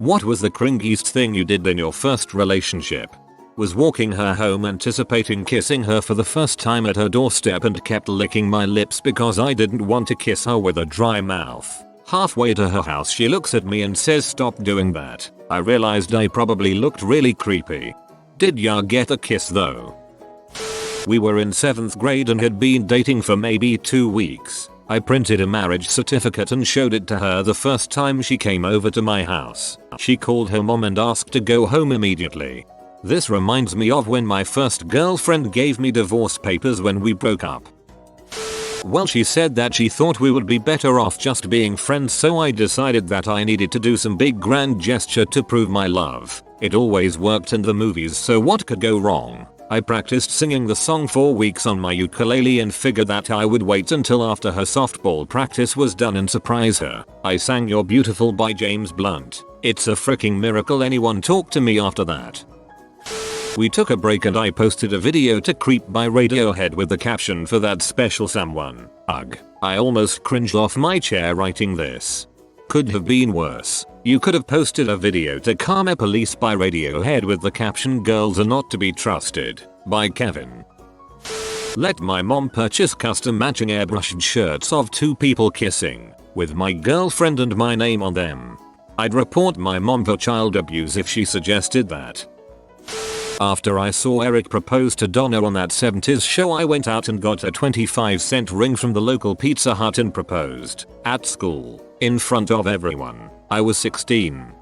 What was the cringiest thing you did in your first relationship? Was walking her home anticipating kissing her for the first time at her doorstep and kept licking my lips because I didn't want to kiss her with a dry mouth. Halfway to her house she looks at me and says stop doing that. I realized I probably looked really creepy. Did ya get a kiss though? We were in 7th grade and had been dating for maybe 2 weeks. I printed a marriage certificate and showed it to her the first time she came over to my house. She called her mom and asked to go home immediately. This reminds me of when my first girlfriend gave me divorce papers when we broke up. Well, she said that she thought we would be better off just being friends, so I decided that I needed to do some big grand gesture to prove my love. It always worked in the movies, so what could go wrong? I practiced singing the song for weeks on my ukulele and figured that I would wait until after her softball practice was done and surprise her. I sang You're Beautiful by James Blunt. It's a freaking miracle anyone talked to me after that. We took a break and I posted a video to Creep by Radiohead with the caption for that special someone. Ugh. I almost cringed off my chair writing this. Could have been worse. You could have posted a video to Karma Police by Radiohead with the caption Girls Are Not to Be Trusted by Kevin. Let my mom purchase custom matching airbrushed shirts of 2 people kissing with my girlfriend and my name on them. I'd report my mom for child abuse if she suggested that. After I saw Eric propose to Donna on that 70s show, I went out and got a 25-cent ring from the local Pizza Hut and proposed at school in front of everyone. I was 16.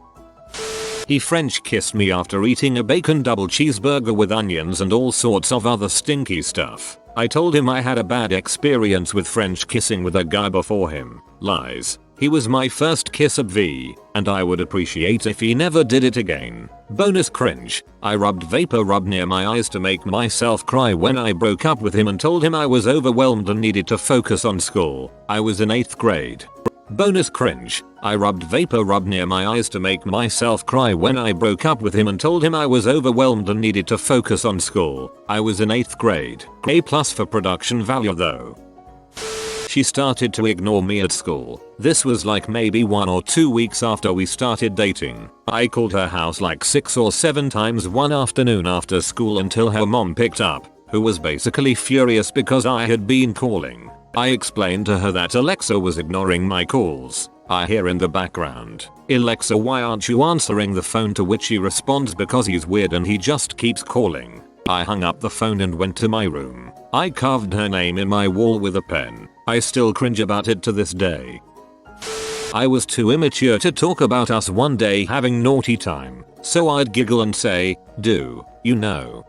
He French kissed me after eating a bacon double cheeseburger with onions and all sorts of other stinky stuff. I told him I had a bad experience with French kissing with a guy before him. Lies. He was my first kiss of V, and I would appreciate if he never did it again. Bonus cringe. I rubbed vapor rub near my eyes to make myself cry when I broke up with him and told him I was overwhelmed and needed to focus on school. I was in 8th grade. Bonus cringe. I rubbed vapor rub near my eyes to make myself cry when I broke up with him and told him I was overwhelmed and needed to focus on school. I was in 8th grade. A+ for production value though. She started to ignore me at school. This was like maybe 1 or 2 weeks after we started dating. I called her house like 6 or 7 times one afternoon after school until her mom picked up, who was basically furious because I had been calling. I explained to her that Alexa was ignoring my calls. I hear in the background, "Alexa, why aren't you answering the phone?" to which she responds, "Because he's weird and he just keeps calling." I hung up the phone and went to my room. I carved her name in my wall with a pen. I still cringe about it to this day. I was too immature to talk about us one day having naughty time, so I'd giggle and say, "Do you know?"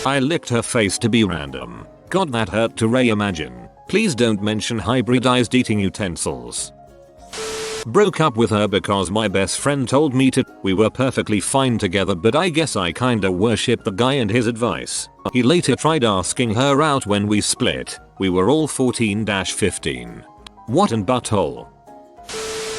I licked her face to be random. God, that hurt to reimagine. Please don't mention hybridized eating utensils. Broke up with her because my best friend told me to. We were perfectly fine together, but I guess I kinda worshipped the guy and his advice. He later tried asking her out when we split. We were all 14-15. What an butthole.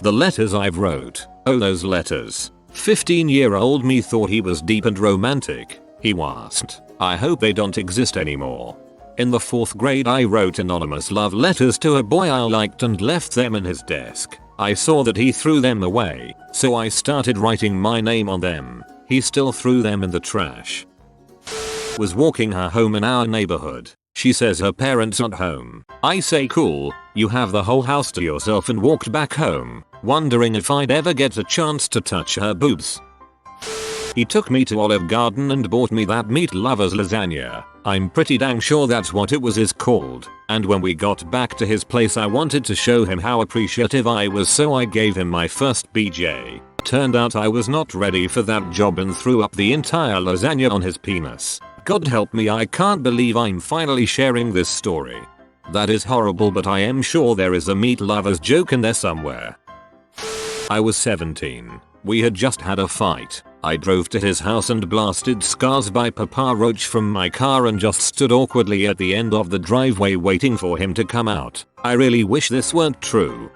The letters I've wrote. Oh, those letters. 15-year-old me thought he was deep and romantic. He wasn't. I hope they don't exist anymore. In the 4th grade I wrote anonymous love letters to a boy I liked and left them in his desk. I saw that he threw them away, so I started writing my name on them. He still threw them in the trash. Was walking her home in our neighborhood. She says her parents aren't home. I say cool, you have the whole house to yourself, and walked back home, wondering if I'd ever get a chance to touch her boobs. He took me to Olive Garden and bought me that meat lovers lasagna. I'm pretty dang sure that's what it was is called. And when we got back to his place I wanted to show him how appreciative I was, so I gave him my first BJ. Turned out I was not ready for that job and threw up the entire lasagna on his penis. God help me, I can't believe I'm finally sharing this story. That is horrible, but I am sure there is a meat lovers joke in there somewhere. I was 17. We had just had a fight. I drove to his house and blasted Scars by Papa Roach from my car and just stood awkwardly at the end of the driveway waiting for him to come out. I really wish this weren't true.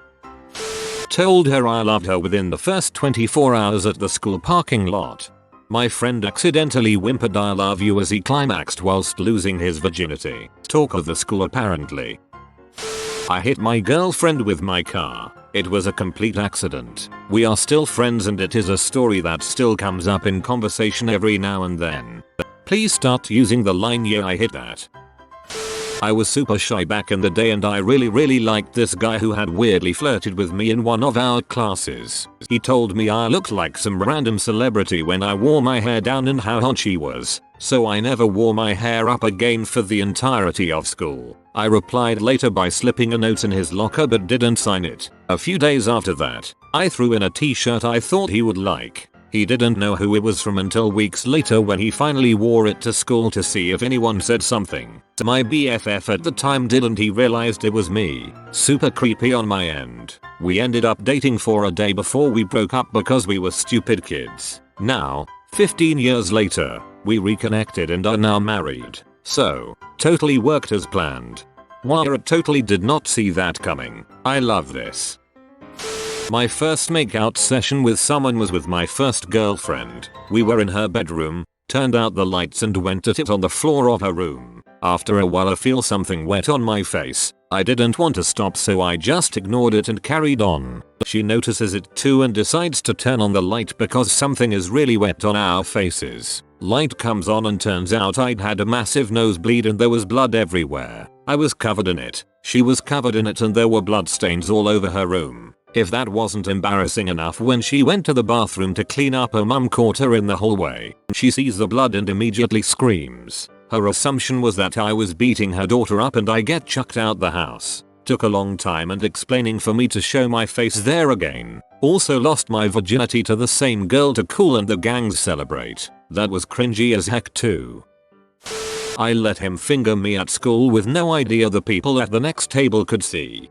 Told her I loved her within the first 24 hours at the school parking lot. My friend accidentally whimpered "I love you" as he climaxed whilst losing his virginity. Talk of the school apparently. I hit my girlfriend with my car. It was a complete accident. We are still friends and it is a story that still comes up in conversation every now and then. Please start using the line "yeah, I hit that." I was super shy back in the day and I really liked this guy who had weirdly flirted with me in one of our classes. He told me I looked like some random celebrity when I wore my hair down and how hot she was, so I never wore my hair up again for the entirety of school. I replied later by slipping a note in his locker but didn't sign it. A few days after that, I threw in a t-shirt I thought he would like. He didn't know who it was from until weeks later when he finally wore it to school to see if anyone said something. My BFF at the time didn't. He realized it was me. Super creepy on my end. We ended up dating for a day before we broke up because we were stupid kids. Now, 15 years later, we reconnected and are now married. So, totally worked as planned. Wow, I totally did not see that coming. I love this. My first makeout session with someone was with my first girlfriend. We were in her bedroom, turned out the lights and went at it on the floor of her room. After a while I feel something wet on my face. I didn't want to stop so I just ignored it and carried on. She notices it too and decides to turn on the light because something is really wet on our faces. Light comes on and turns out I'd had a massive nosebleed and there was blood everywhere. I was covered in it. She was covered in it and there were blood stains all over her room. If that wasn't embarrassing enough, when she went to the bathroom to clean up, her mum caught her in the hallway. She sees the blood and immediately screams. Her assumption was that I was beating her daughter up and I get chucked out the house. Took a long time and explaining for me to show my face there again. Also lost my virginity to the same girl to cool and the gangs celebrate. That was cringy as heck too. I let him finger me at school with no idea the people at the next table could see.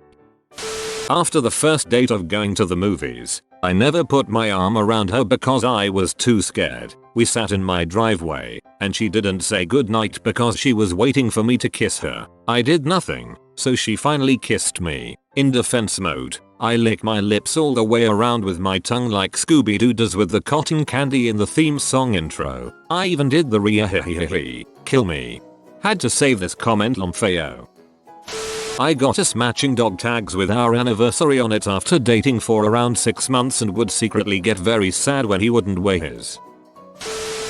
After the first date of going to the movies, I never put my arm around her because I was too scared. We sat in my driveway, and she didn't say goodnight because she was waiting for me to kiss her. I did nothing, so she finally kissed me. In defense mode, I lick my lips all the way around with my tongue like Scooby-Doo does with the cotton candy in the theme song intro. I even did the re kill me. Had to save this comment on Feo. I got us matching dog tags with our anniversary on it after dating for around 6 months and would secretly get very sad when he wouldn't wear his.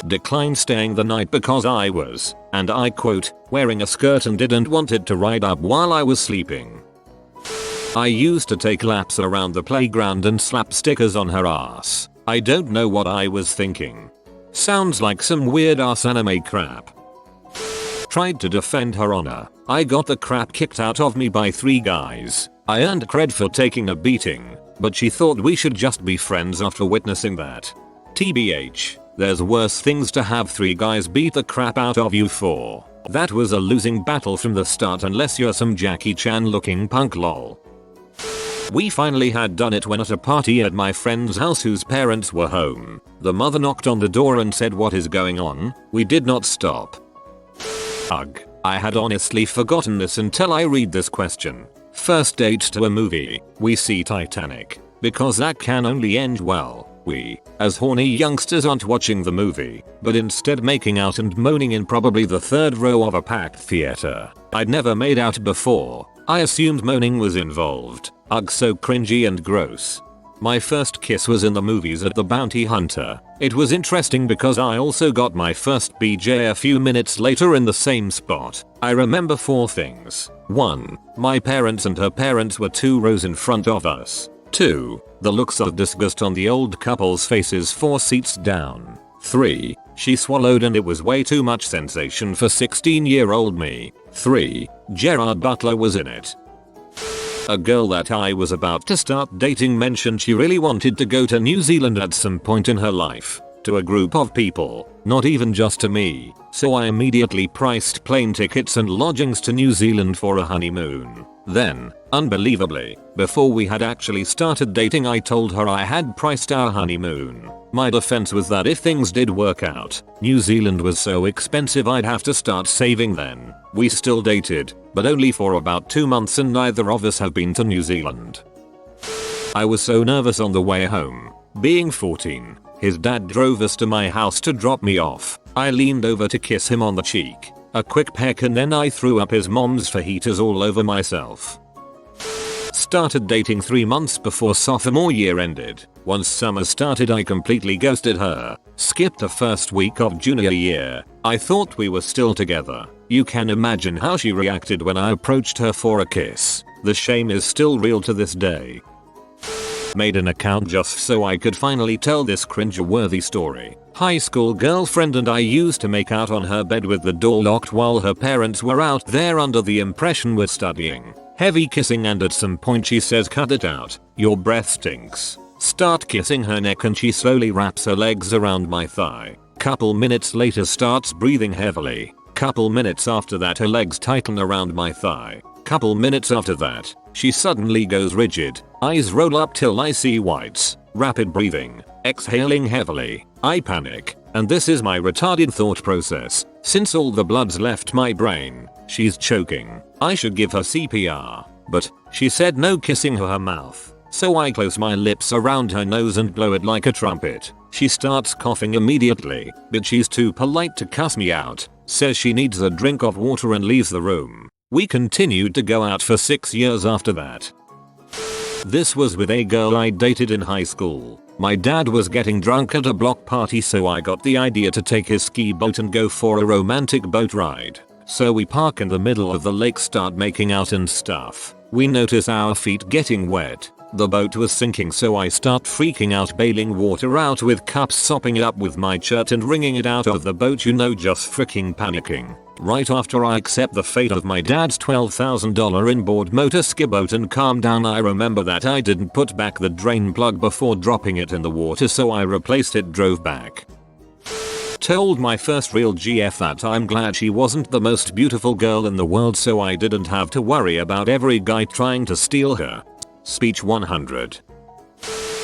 Declined staying the night because I was, and I quote, wearing a skirt and didn't want it to ride up while I was sleeping. I used to take laps around the playground and slap stickers on her ass. I don't know what I was thinking. Sounds like some weird ass anime crap. Tried to defend her honor. I got the crap kicked out of me by 3 guys. I earned cred for taking a beating, but she thought we should just be friends after witnessing that. TBH, there's worse things to have 3 guys beat the crap out of you for. That was a losing battle from the start unless you're some Jackie Chan looking punk lol. We finally had done it when at a party at my friend's house whose parents were home. The mother knocked on the door and said, "What is going on?" We did not stop. Ugh. I had honestly forgotten this until I read this question. First date to a movie. We see Titanic. Because that can only end well. We, as horny youngsters, aren't watching the movie, but instead making out and moaning in probably the 3rd row of a packed theater. I'd never made out before. I assumed moaning was involved. Ugh, so cringy and gross. My first kiss was in the movies at the Bounty Hunter. It was interesting because I also got my first BJ a few minutes later in the same spot. I remember 4 things. 1. My parents and her parents were 2 rows in front of us. 2. The looks of disgust on the old couple's faces 4 seats down. 3. She swallowed and it was way too much sensation for 16-year-old me. 3. Gerard Butler was in it. A girl that I was about to start dating mentioned she really wanted to go to New Zealand at some point in her life. To a group of people, not even just to me. So I immediately priced plane tickets and lodgings to New Zealand for a honeymoon. Then, unbelievably, before we had actually started dating, I told her I had priced our honeymoon. My defense was that if things did work out, New Zealand was so expensive I'd have to start saving then. We still dated, but only for about 2 months and neither of us have been to New Zealand. I was so nervous on the way home. Being 14, his dad drove us to my house to drop me off. I leaned over to kiss him on the cheek. A quick peck and then I threw up his mom's fajitas all over myself. started dating 3 months before sophomore year ended. Once summer started I completely ghosted her. Skipped the first week of junior year. I thought we were still together. You can imagine how she reacted when I approached her for a kiss. The shame is still real to this day. Made an account just so I could finally tell this cringe-worthy story. High school girlfriend and I used to make out on her bed with the door locked while her parents were out there under the impression we're studying. Heavy kissing and at some point she says, "Cut it out, your breath stinks." Start kissing her neck and she slowly wraps her legs around my thigh. Couple minutes later starts breathing heavily. Couple minutes after that her legs tighten around my thigh. Couple minutes after that, she suddenly goes rigid. Eyes roll up till I see whites. Rapid breathing. Exhaling heavily. I panic. And this is my retarded thought process. Since all the blood's left my brain, she's choking. I should give her CPR. But she said no kissing her mouth. So I close my lips around her nose and blow it like a trumpet. She starts coughing immediately, but she's too polite to cuss me out. Says she needs a drink of water and leaves the room. We continued to go out for 6 years after that. This was with a girl I dated in high school. My dad was getting drunk at a block party, so I got the idea to take his ski boat and go for a romantic boat ride. So we park in the middle of the lake, start making out and stuff. We notice our feet getting wet. The boat was sinking, so I start freaking out, bailing water out with cups, sopping it up with my shirt and wringing it out of the boat, just freaking panicking. Right after I accept the fate of my dad's $12,000 inboard motor ski boat and calm down, I remember that I didn't put back the drain plug before dropping it in the water, so I replaced it, drove back. Told my first real GF that I'm glad she wasn't the most beautiful girl in the world, so I didn't have to worry about every guy trying to steal her. Speech 100.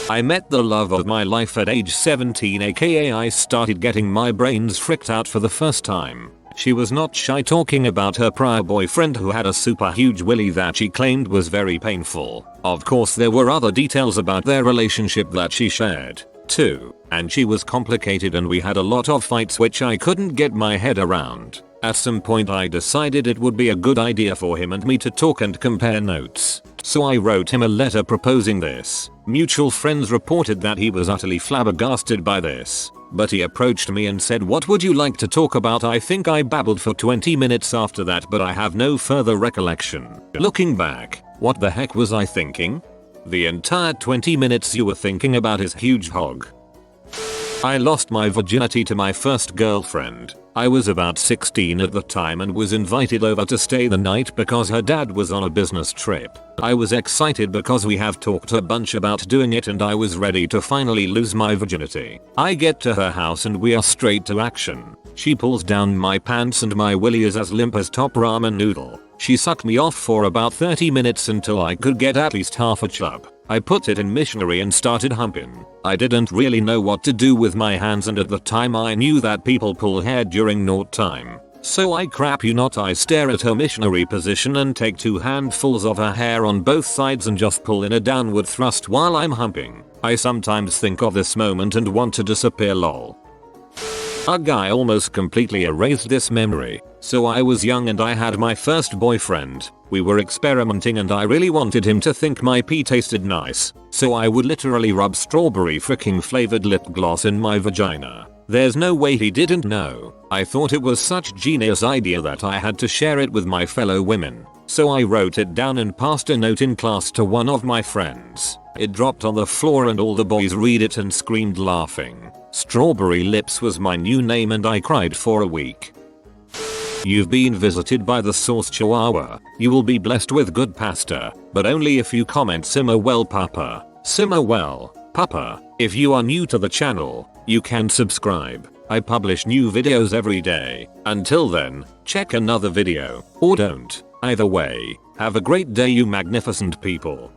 I met the love of my life at age 17, aka I started getting my brains fricked out for the first time. She was not shy talking about her prior boyfriend who had a super huge willy that she claimed was very painful. Of course there were other details about their relationship that she shared too, and she was complicated and we had a lot of fights which I couldn't get my head around. At some point I decided it would be a good idea for him and me to talk and compare notes. So I wrote him a letter proposing this. Mutual friends reported that he was utterly flabbergasted by this. But he approached me and said, "What would you like to talk about?" I think I babbled for 20 minutes after that, but I have no further recollection. Looking back, what the heck was I thinking? The entire 20 minutes you were thinking about his huge hog. I lost my virginity to my first girlfriend. I was about 16 at the time and was invited over to stay the night because her dad was on a business trip. I was excited because we have talked a bunch about doing it and I was ready to finally lose my virginity. I get to her house and we are straight to action. She pulls down my pants and my willy is as limp as top ramen noodle. She sucked me off for about 30 minutes until I could get at least half a chub. I put it in missionary and started humping. I didn't really know what to do with my hands, and at the time I knew that people pull hair during naught time. So I I stare at her missionary position and take 2 handfuls of her hair on both sides and just pull in a downward thrust while I'm humping. I sometimes think of this moment and want to disappear, lol. A guy almost completely erased this memory. So I was young and I had my first boyfriend. We were experimenting and I really wanted him to think my pee tasted nice. So I would literally rub strawberry freaking flavored lip gloss in my vagina. There's no way he didn't know. I thought it was such genius idea that I had to share it with my fellow women. So I wrote it down and passed a note in class to one of my friends. It dropped on the floor and all the boys read it and screamed laughing. Strawberry Lips was my new name and I cried for a week. You've been visited by the sauce chihuahua. You will be blessed with good pasta, but only if you comment "Simmer well, Papa." Simmer well, Papa. If you are new to the channel, you can subscribe. I publish new videos every day. Until then, check another video, or don't. Either way, have a great day, you magnificent people.